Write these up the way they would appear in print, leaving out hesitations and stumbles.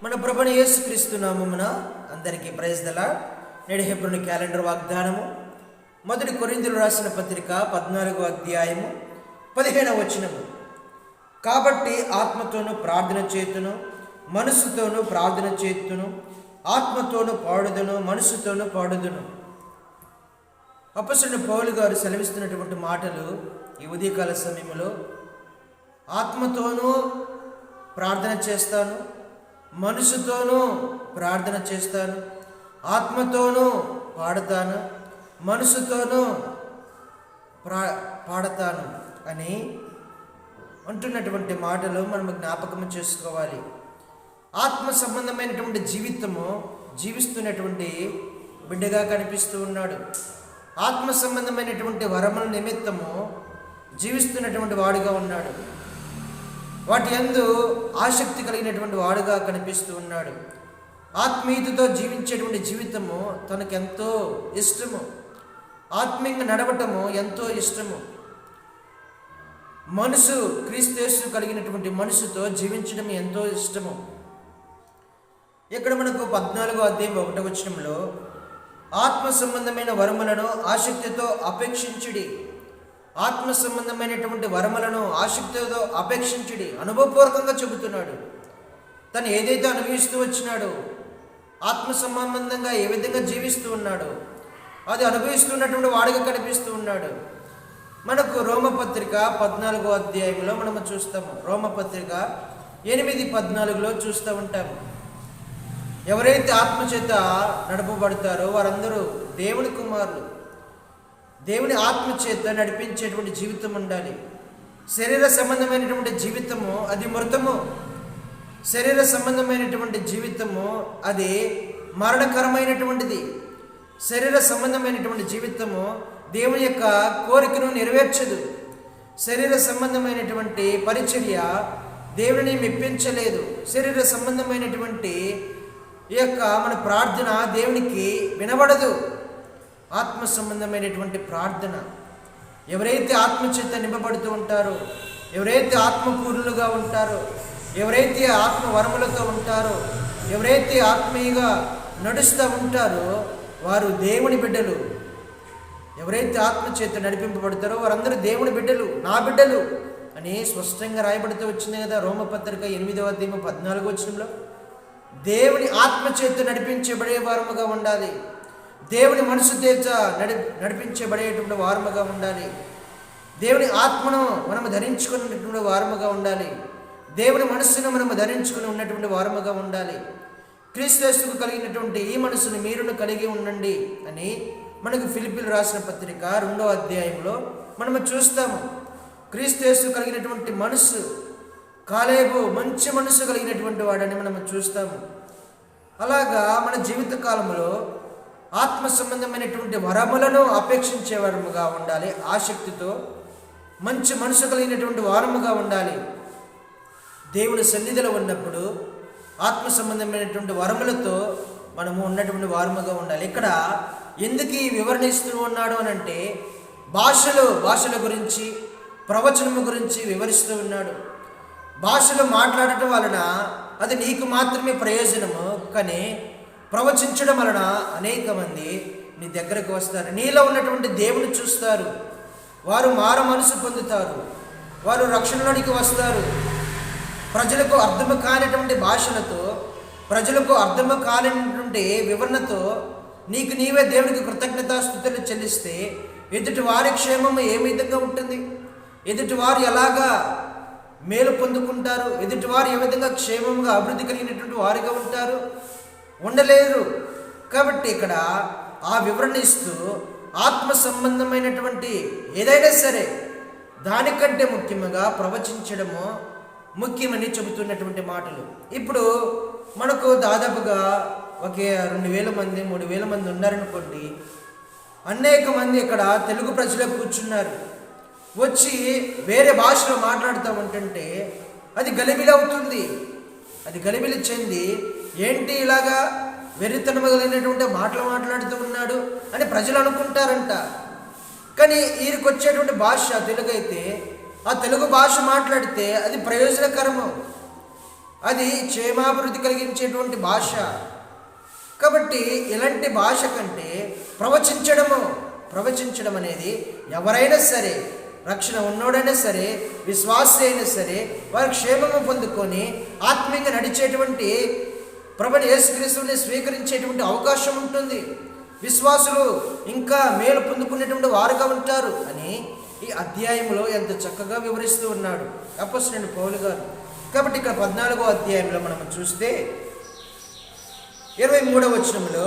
మన ప్రభువైన యేసుక్రీస్తు నామమున అందరికీ ప్రైజ్ ది లార్డ్. నేడు హెబ్రోను క్యాలెండర్ వాగ్దానము 1 కొరింథీయులు రాసిన పత్రిక 14వ అధ్యాయము 15వ వచనము. కాబట్టి ఆత్మతోను ప్రార్థన చేతును, మనసుతోను ప్రార్థన చేతును, ఆత్మతోను పాడుదును, మనసుతోను పాడుదును. అపొస్తలుడైన పౌలు గారు సెలవిస్తున్నటువంటి మాటలు ఈ ఉదయకాల సమయంలో ఆత్మతోనూ ప్రార్థన చేస్తాను, మనసుతోనూ ప్రార్థన చేస్తాను, ఆత్మతోనూ పాడతాను, మనసుతోనూ పాడతాను అని అంటున్నటువంటి మాటలు మనము జ్ఞాపకం చేసుకోవాలి. ఆత్మ సంబంధమైనటువంటి జీవితము జీవిస్తున్నటువంటి బిడ్డగా కనిపిస్తూ ఉన్నాడు. ఆత్మ సంబంధమైనటువంటి వరముల నిమిత్తము జీవిస్తున్నటువంటి వాడుగా ఉన్నాడు. వాటి యందు ఆసక్తి కలిగినటువంటి వాడుగా కనిపిస్తూ ఉన్నాడు. ఆత్మీయతతో జీవించేటువంటి జీవితము తనకెంతో ఇష్టము. ఆత్మీయంగా నడవటము ఎంతో ఇష్టము. మనసు క్రీస్తు కలిగినటువంటి మనసుతో జీవించడం ఎంతో ఇష్టము. ఇక్కడ మనకు 14వ అధ్యాయం 1వ వచనంలో ఆత్మ సంబంధమైన వరములను ఆసక్తితో అపేక్షించుడి, ఆత్మ సంబంధమైనటువంటి వరములను ఆసక్తితో అపేక్షించుడి అనుభవపూర్వకంగా చెబుతున్నాడు. తను ఏదైతే అనుభవిస్తూ వచ్చినాడో, ఆత్మ సంబంధంగా ఏ విధంగా జీవిస్తూ ఉన్నాడో అది అనుభవిస్తున్నటువంటి వాడిగా కనిపిస్తూ ఉన్నాడు. మనకు రోమపత్రిక 14వ అధ్యాయంలో మనము చూస్తాము. రోమపత్రిక 8:14లో చూస్తూ ఉంటాము. ఎవరైతే ఆత్మచేత నడపబడతారో వారందరూ దేవుని కుమారులు. దేవుని ఆత్మచేత నడిపించేటువంటి జీవితం ఉండాలి. శరీర సంబంధమైనటువంటి జీవితము అది మృతము. శరీర సంబంధమైనటువంటి జీవితము అది మరణకరమైనటువంటిది. శరీర సంబంధమైనటువంటి జీవితము దేవుని యొక్క కోరికను నెరవేర్చదు. శరీర సంబంధమైనటువంటి పరిచర్య దేవుని మెప్పించలేదు. శరీర సంబంధమైనటువంటి ఈ యొక్క మన ప్రార్థన దేవునికి వినబడదు. ఆత్మ సంబంధమైనటువంటి ప్రార్థన, ఎవరైతే ఆత్మచేత నింపబడుతూ ఉంటారో, ఎవరైతే ఆత్మపూర్ణులుగా ఉంటారో, ఎవరైతే ఆత్మ వరములతో ఉంటారో, ఎవరైతే ఆత్మీయంగా నడుస్తూ ఉంటారో వారు దేవుని బిడ్డలు. ఎవరైతే ఆత్మచేత నడిపింపబడతారో వారందరూ దేవుని బిడ్డలు, నా బిడ్డలు అని స్పష్టంగా రాయబడుతూ వచ్చింది కదా. రోమపత్రిక 8వ అధ్యాయం 14వ వచనంలో దేవుని ఆత్మచేత నడిపించబడే వారముగా ఉండాలి. దేవుని మనసు చేత నడిపించబడేటువంటి వారముగా ఉండాలి. దేవుని ఆత్మను మనము ధరించుకున్నటువంటి వారముగా ఉండాలి. దేవుని మనస్సును మనము ధరించుకుని ఉన్నటువంటి వారముగా ఉండాలి. క్రీస్తుకు కలిగినటువంటి ఈ మనసును మీరును కలిగి ఉండండి అని మనకు ఫిలిప్పీలు రాసిన పత్రిక 2వ అధ్యాయంలో మనము చూస్తాము. క్రీస్తు కలిగినటువంటి మనస్సు, కాలేబు మంచి మనసు కలిగినటువంటి వాడని మనము చూస్తాము. అలాగా మన జీవిత కాలంలో ఆత్మ సంబంధమైనటువంటి వరములను అపేక్షించే వారముగా ఉండాలి. ఆసక్తితో మంచి మనసు కలిగినటువంటి వారముగా ఉండాలి. దేవుని సన్నిధిలో ఉన్నప్పుడు ఆత్మ సంబంధమైనటువంటి వరములతో మనము ఉన్నటువంటి వారముగా ఉండాలి. ఇక్కడ ఎందుకు ఈ వివరణ ఇస్తూ ఉన్నాడు అని అంటే భాషల గురించి, ప్రవచనము గురించి వివరిస్తూ ఉన్నాడు. భాషలు మాట్లాడటం వలన అది నీకు మాత్రమే ప్రయోజనము, కానీ ప్రవచించడం వలన అనేక మంది నీ దగ్గరకు వస్తారు. నీలో ఉన్నటువంటి దేవుని చూస్తారు. వారు మారు మనసు పొందుతారు. వారు రక్షణలోనికి వస్తారు. ప్రజలకు అర్థము కానిటువంటి భాషలతో, ప్రజలకు అర్థము కానిటువంటి వివరణతో నీకు నీవే దేవునికి కృతజ్ఞతాస్తుతులు చెల్లిస్తే ఎదుటి వారి క్షేమము ఏ విధంగా ఉంటుంది? ఎదుటి వారు ఎలాగా మేలు పొందుకుంటారు? ఎదుటి వారు ఏ విధంగా క్షేమంగా అభివృద్ధి కలిగినటువంటి వారిగా ఉంటారు? ఉండలేరు. కాబట్టి ఇక్కడ ఆ వివరణ ఇస్తూ ఆత్మ సంబంధమైనటువంటి ఏదైనా సరే దానికంటే ముఖ్యంగా ప్రవచించడము ముఖ్యమని చెబుతున్నటువంటి మాటలు. ఇప్పుడు మనకు దాదాపుగా 2,000 మంది 3,000 మంది ఉన్నారనుకోండి. అనేక మంది ఇక్కడ తెలుగు ప్రజలు కూర్చున్నారు. వచ్చి వేరే భాషలో మాట్లాడుతూ ఉంటుంటే అది గలిబిలి అవుతుంది. అది గలిబిలి చెంది ఏంటి ఇలాగా వెర్రితనము కలిగినటువంటి మాటలు మాట్లాడుతూ ఉన్నాడు అని ప్రజలు అనుకుంటారంట. కానీ వీరికి వచ్చేటువంటి భాష తెలుగు అయితే ఆ తెలుగు భాష మాట్లాడితే అది ప్రయోజనకరము. అది క్షేమాభివృద్ధి కలిగించేటువంటి భాష. కాబట్టి ఇలాంటి భాష కంటే ప్రవచించడం అనేది ఎవరైనా సరే, రక్షణ ఉన్నోడైనా సరే, విశ్వాసి అయినా సరే, వారి క్షేమము పొందుకొని ఆత్మీయంగా నడిచేటువంటి ప్రభుని యేసుక్రీస్తుని స్వీకరించేటువంటి అవకాశం ఉంటుంది. విశ్వాసులు ఇంకా మేలు పొందుకునేటువంటి వారుగా ఉంటారు అని ఈ అధ్యాయంలో ఎంత చక్కగా వివరిస్తూ ఉన్నాడు అపోస్తలుడైన పౌలు గారు. కాబట్టి ఇక్కడ 14వ అధ్యాయంలో మనం చూస్తే 23వ వచనంలో,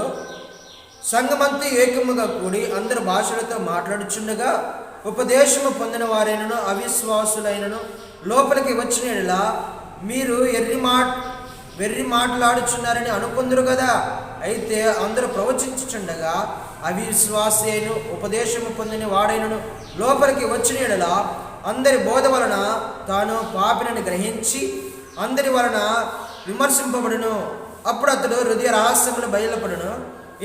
సంఘమంతా ఏకముగా కూడి అందరు భాషలతో మాట్లాడుచుండగా ఉపదేశము పొందిన వారైనను అవిశ్వాసులైనను లోపలికి వచ్చిన యెడల మీరు వెర్రి మాట్లాడుచున్నారని అనుకుందరు కదా. అయితే అందరూ ప్రవచించుచుండగా అవిశ్వాసి అయిన ఉపదేశము పొందిన వాడైనను లోపలికి వచ్చిన యెడల అందరి బోధ వలన తాను పాపినని గ్రహించి అందరి వలన విమర్శింపబడును. అప్పుడు అతడు హృదయ రహస్యములు బయలుపడును.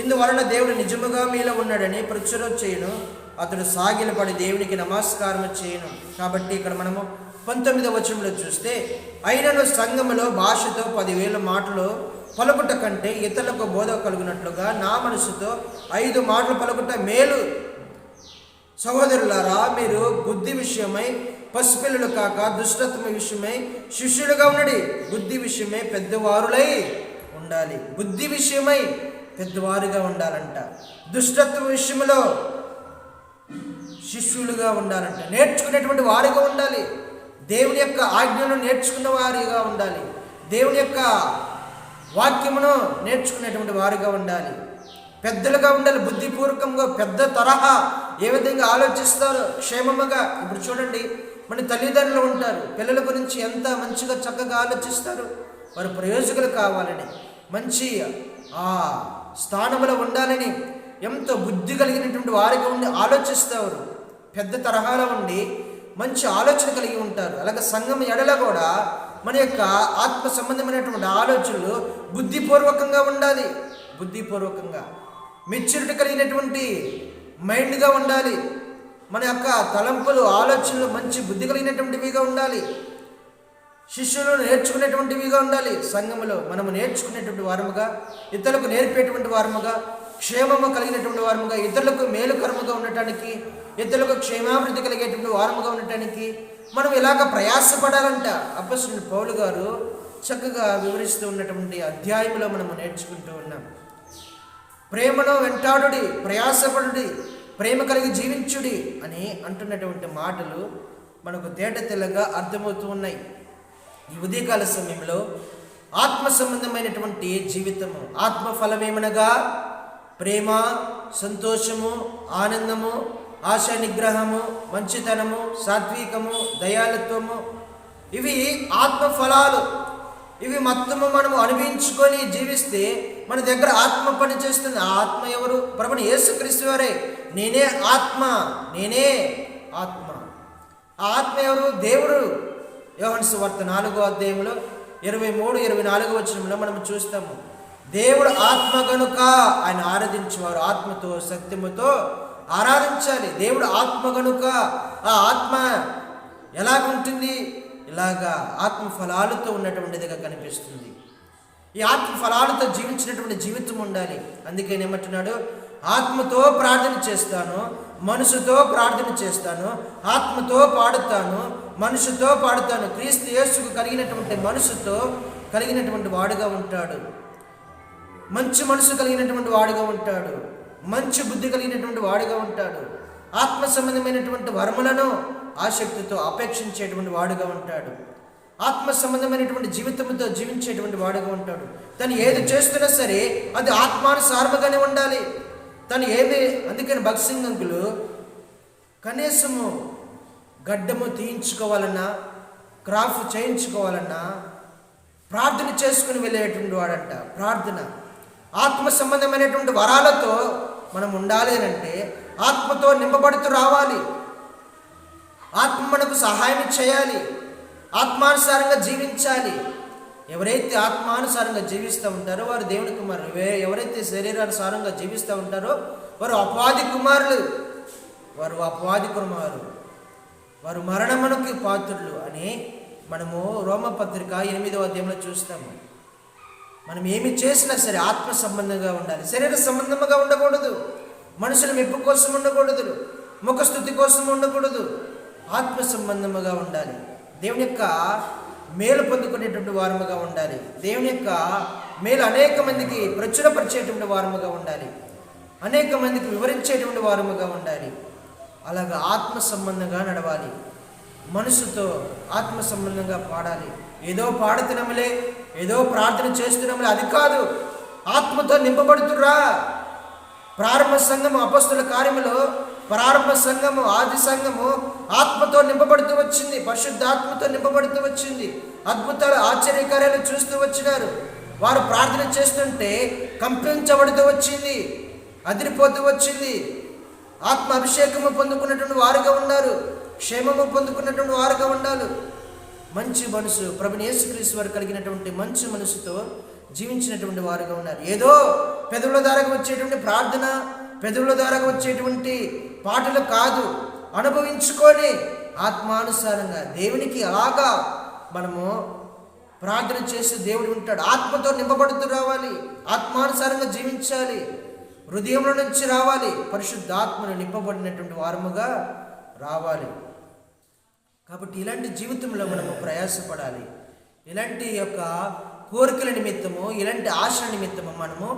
ఇందువలన దేవుడు నిజముగా మీలో ఉన్నాడని ప్రచురం చేయును. అతడు సాగిలపడి దేవునికి నమస్కారం చేయను. కాబట్టి ఇక్కడ మనము 19వ వచనంలో చూస్తే, అయినను సంఘములో భాషతో 10,000 మాటలు పలుకుట కంటే ఇతరులకు బోధ కలుగునట్లుగా నా మనసుతో 5 మాటలు పలుకుట మేలు. సహోదరులారా, మీరు బుద్ధి విషయమై పసిపిల్లలు కాక దుష్టత్వ విషయమై శిష్యులుగా ఉన్నది. బుద్ధి విషయమై పెద్దవారులై ఉండాలి. బుద్ధి విషయమై పెద్దవారుగా ఉండాలంట. దుష్టత్వ విషయంలో శిష్యులుగా ఉండాలంట. నేర్చుకునేటువంటి వారిగా ఉండాలి. దేవుని యొక్క ఆజ్ఞను నేర్చుకున్న వారిగా ఉండాలి. దేవుని యొక్క వాక్యమును నేర్చుకునేటువంటి వారిగా ఉండాలి. పెద్దలుగా ఉండాలి. బుద్ధిపూర్వకంగా పెద్ద తరహా ఏ విధంగా ఆలోచిస్తారో క్షేమముగా. ఇప్పుడు చూడండి, మన తల్లిదండ్రులు ఉంటారు, పిల్లల గురించి ఎంత మంచిగా చక్కగా ఆలోచిస్తారు. వారు ప్రయోజకులు కావాలని, మంచి ఆ స్థానంలో ఉండాలని ఎంతో బుద్ధి కలిగినటువంటి వారిగా ఉండి ఆలోచిస్తారు. పెద్ద తరహాలో ఉండి మంచి ఆలోచన కలిగి ఉంటారు. అలాగే సంఘం ఎడల కూడా మన యొక్క ఆత్మ సంబంధమైనటువంటి ఆలోచనలు బుద్ధిపూర్వకంగా ఉండాలి. బుద్ధిపూర్వకంగా మెచ్యూరిటీ కలిగినటువంటి మైండ్గా ఉండాలి. మన యొక్క తలంపులు, ఆలోచనలు మంచి బుద్ధి కలిగినటువంటివిగా ఉండాలి. శిష్యులు నేర్చుకునేటువంటివిగా ఉండాలి. సంఘములో మనము నేర్చుకునేటువంటి వారముగా, ఇతరులకు నేర్పేటువంటి వారముగా, క్షేమము కలిగినటువంటి వారముగా, ఇతరులకు మేలుకరముగా ఉండటానికి, ఇతరులకు క్షేమాభివృద్ధి కలిగేటువంటి వారముగా ఉండటానికి మనం ఇలాగ ప్రయాసపడాలంట. అపోస్తలుడైన పౌలు గారు చక్కగా వివరిస్తూ ఉన్నటువంటి అధ్యాయంలో మనము నేర్చుకుంటూ ఉన్నాం. ప్రేమను వెంటాడుడి, ప్రయాసపడుడి, ప్రేమ కలిగి జీవించుడి అని అంటున్నటువంటి మాటలు మనకు తేట తెల్లగా అర్థమవుతూ ఉన్నాయి. ఈ ఉదయకాల సమయంలో ఆత్మ సంబంధమైనటువంటి జీవితము, ఆత్మ ఫలమేమనగా ప్రేమ, సంతోషము, ఆనందము, ఆశా నిగ్రహము, మంచితనము, సాత్వికము, దయాళత్వము, ఇవి ఆత్మ ఫలాలు. ఇవి మొత్తము మనము అనుభవించుకొని జీవిస్తే మన దగ్గర ఆత్మ పని చేస్తుంది. ఆ ఆత్మ ఎవరు? ప్రభుని యేసుక్రీస్తు వారే. నేనే ఆత్మ, నేనే ఆత్మ. ఆ ఆత్మ ఎవరు? దేవుడు. యోహాను సువార్త 4వ అధ్యాయంలో 23-24 వచనంలో మనం చూస్తాము. దేవుడు ఆత్మ గనుక ఆయన ఆరాధించేవారు ఆత్మతో సత్యముతో ఆరాధించాలి. దేవుడు ఆత్మ గనుక ఆ ఆత్మ ఎలాగుంటుంది? ఇలాగా ఆత్మ ఫలాలతో ఉన్నటువంటిదిగా కనిపిస్తుంది. ఈ ఆత్మ ఫలాలతో జీవించినటువంటి జీవితం ఉండాలి. అందుకే ఏమంటున్నాడు? ఆత్మతో ప్రార్థన చేస్తాను, మనసుతో ప్రార్థన చేస్తాను, ఆత్మతో పాడుతాను, మనసుతో పాడుతాను. క్రీస్తు యేసుకు కలిగినటువంటి మనసుతో కలిగినటువంటి వాడుగా ఉంటాడు. మంచి మనసు కలిగినటువంటి వాడుగా ఉంటాడు. మంచి బుద్ధి కలిగినటువంటి వాడుగా ఉంటాడు. ఆత్మ సంబంధమైనటువంటి వరములను ఆసక్తితో అపేక్షించేటువంటి వాడుగా ఉంటాడు. ఆత్మ సంబంధమైనటువంటి జీవితంతో జీవించేటువంటి వాడుగా ఉంటాడు. తను ఏది చేస్తున్నా సరే అది ఆత్మానుసారముగానే ఉండాలి. తను ఏమి, అందుకని భగత్ సింగ్ అంకులు కనీసము గడ్డము తీయించుకోవాలన్నా, క్రాఫ్ చేయించుకోవాలన్నా ప్రార్థన చేసుకుని వెళ్ళేటువంటి వాడంట. ప్రార్థన ఆత్మ సంబంధమైనటువంటి వరాలతో మనం ఉండాలి అంటే ఆత్మతో నింపబడుతూ రావాలి. ఆత్మ మనకు సహాయం చేయాలి. ఆత్మానుసారంగా జీవించాలి. ఎవరైతే ఆత్మానుసారంగా జీవిస్తూ ఉంటారో వారు దేవుని కుమారులు. ఎవరైతే శరీరానుసారంగా జీవిస్తూ ఉంటారో వారు అపవాది కుమారులు. వారు అపవాది కుమారులు, వారు మరణమునకు పాత్రులు అని మనము రోమపత్రిక 8వ అధ్యాయంలో చూస్తాము. మనం ఏమి చేసినా సరే ఆత్మ సంబంధంగా ఉండాలి, శరీర సంబంధంగా ఉండకూడదు. మనుషుల మెప్పు కోసం ఉండకూడదు, ముఖస్థుతి కోసం ఉండకూడదు. ఆత్మ సంబంధముగా ఉండాలి. దేవుని యొక్క మేలు పొందుకునేటువంటి వారముగా ఉండాలి. దేవుని యొక్క మేలు అనేక మందికి ప్రచురపరిచేటువంటి వారముగా ఉండాలి, అనేక మందికి వివరించేటువంటి వారముగా ఉండాలి. అలాగా ఆత్మ సంబంధంగా నడవాలి. మనసుతో ఆత్మ సంబంధంగా పాడాలి. ఏదో పాడుతున్నాములే, ఏదో ప్రార్థన చేస్తున్నాములే, అది కాదు. ఆత్మతో నింపబడుతురా. ప్రారంభ సంఘము, అపొస్తలుల కార్యములో ప్రారంభ సంఘము, ఆది సంఘము ఆత్మతో నింపబడుతూ వచ్చింది, పరిశుద్ధాత్మతో నింపబడుతూ వచ్చింది. అద్భుతాలు, ఆశ్చర్యకార్యాలు చూస్తూ వచ్చినారు. వారు ప్రార్థన చేస్తుంటే కంపించబడుతూ వచ్చింది, అదిరిపోతూ వచ్చింది. ఆత్మ అభిషేకము పొందుకున్నటువంటి వారుగా ఉన్నారు, క్షేమము పొందుకున్నటువంటి వారుగా ఉండాలి. మంచి మనసు, ప్రభుని యేసుక్రీస్తు వారు కలిగినటువంటి మంచి మనసుతో జీవించినటువంటి వారుగా ఉన్నారు. ఏదో పెదవుల ద్వారా వచ్చేటువంటి ప్రార్థన, పెదవుల ద్వారా వచ్చేటువంటి పాటలు కాదు, అనుభవించుకొని ఆత్మానుసారంగా దేవునికి అలాగా మనము ప్రార్థన చేసి దేవుడు ఉంటాడు. ఆత్మతో నింపబడుతూ రావాలి, ఆత్మానుసారంగా జీవించాలి, హృదయంలో నుంచి రావాలి, పరిశుద్ధాత్మను నింపబడినటువంటి వారముగా రావాలి. కాబట్టి ఇలాంటి జీవితంలో మనము ప్రయాసపడాలి. ఇలాంటి యొక్క కోరికల నిమిత్తము, ఇలాంటి ఆశల నిమిత్తము మనము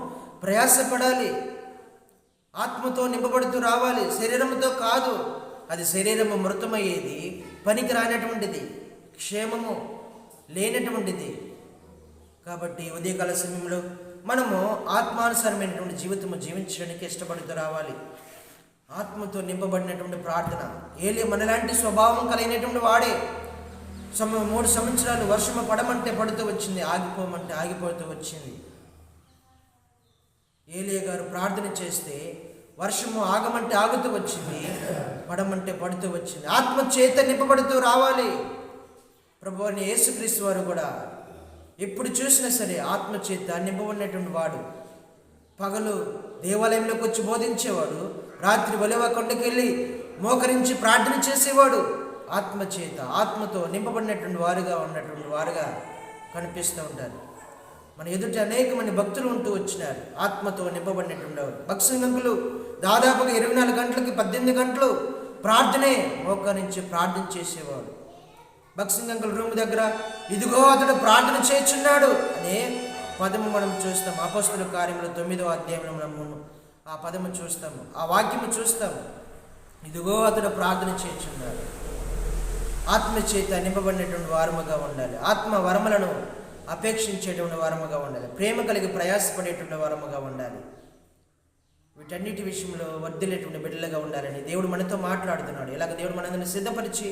ప్రయాసపడాలి. ఆత్మతో నింపబడుతూ రావాలి, శరీరంతో కాదు. అది శరీరము మృతమయ్యేది, పనికి రానటువంటిది, క్షేమము లేనటువంటిది. కాబట్టి ఉదయకాల సమయంలో మనము ఆత్మానుసారమైనటువంటి జీవితము జీవించడానికి ఇష్టపడుతూ రావాలి. ఆత్మతో నింపబడినటువంటి ప్రార్థన. ఏలియా మనలాంటి స్వభావం కలిగినటువంటి వాడే. 3 సంవత్సరాలు వర్షము పడమంటే పడుతూ వచ్చింది, ఆగిపోమంటే ఆగిపోతూ వచ్చింది. ఏలియా గారు ప్రార్థన చేస్తే వర్షము ఆగమంటే ఆగుతూ వచ్చింది, పడమంటే పడుతూ వచ్చింది. ఆత్మ చేత నింపబడుతూ రావాలి. ప్రభువైన యేసుక్రీస్తు వారు కూడా ఎప్పుడు చూసినా సరే ఆత్మ చేత నింపబడినటువంటి వాడు. పగలు దేవాలయంలోకి వచ్చి బోధించేవాడు, రాత్రి ఒలివ కొండకి వెళ్ళి మోకరించి ప్రార్థన చేసేవాడు. ఆత్మ చేత, ఆత్మతో నింపబడినటువంటి వారుగా ఉన్నటువంటి వారుగా కనిపిస్తూ ఉంటారు. మన ఎదుట అనేక మంది భక్తులు ఉంటూ వచ్చినారు, ఆత్మతో నింపబడినటువంటి వారు. భక్తులు దాదాపుగా 24 గంటలకి 18 గంటలు ప్రార్థనే, మోకరించి ప్రార్థన చేసేవాడు. భక్సింగంకుల రూమ్ దగ్గర ఇదిగో అతడు ప్రార్థన చేయుచున్నాడు అనే పదము మనం చూస్తాం. అపొస్తలుల కార్యములు 9వ అధ్యాయంలో మనము ఆ పదము చూస్తాము, ఆ వాక్యము చూస్తాము. ఇదిగో అతడు ప్రార్థన చేయుచున్నాడు. ఆత్మ చేత నింపబడినటువంటి వారముగా ఉండాలి. ఆత్మ వరములను అపేక్షించేటువంటి వారముగా ఉండాలి. ప్రేమ కలిగి ప్రయాసపడేటువంటి వారముగా ఉండాలి. వీటన్నిటి విషయంలో వర్ధిల్లేటువంటి బిడ్డలుగా ఉండాలని దేవుడు మనతో మాట్లాడుతున్నాడు. ఇలాగ దేవుడు మనందరిని సిద్ధపరిచి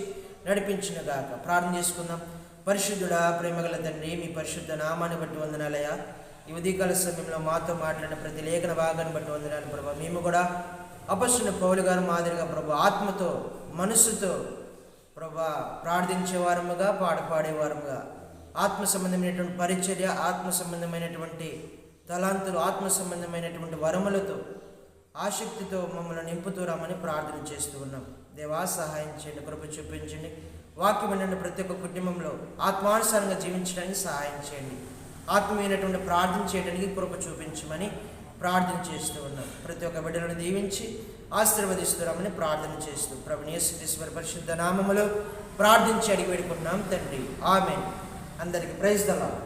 నడిపించునుగాక. ప్రార్థన చేసుకుందాం. పరిశుద్ధుడా, ప్రేమగల తండ్రి, మీ పరిశుద్ధ నామాన్ని బట్టి వందనాలయ్యా. ఈ ఉదయకాల సమయంలో మాతో మాట్లాడిన ప్రతి లేఖన భాగాన్ని బట్టి వందనాలు ప్రభా. మేము కూడా అపొస్తలుడైన పౌలు గారి మాదిరిగా ప్రభా ఆత్మతో, మనస్సుతో ప్రభా ప్రార్థించే వారముగా, పాడేవారముగా, ఆత్మ సంబంధమైనటువంటి పరిచర్య, ఆత్మ సంబంధమైనటువంటి తలాంతులు, ఆత్మ సంబంధమైనటువంటి వరములతో, ఆసక్తితో మమ్మల్ని నింపుతూ రామని ప్రార్థన చేస్తూ ఉన్నాం. దేవా, సహాయం చేయండి, కృప చూపించండి. వాక్యం వినండి. ప్రతి ఒక్క కుటుంబంలో ఆత్మానుసారంగా జీవించడానికి సహాయం చేయండి. ఆత్మీయమైనటువంటి ప్రార్థన చేయడానికి కృప చూపించమని ప్రార్థన చేస్తూ ఉన్నాం. ప్రతి ఒక్క బిడ్డలను దీవించి ఆశీర్వదిస్తున్నామని ప్రార్థన చేస్తూ ప్రభువైన యేసుక్రీస్తు వారి పరిశుద్ధ నామములో ప్రార్థించి అడిగి వేడుకుంటున్నాం తండ్రి. ఆమేన్. అందరికీ ప్రైజ్ ది లార్డ్.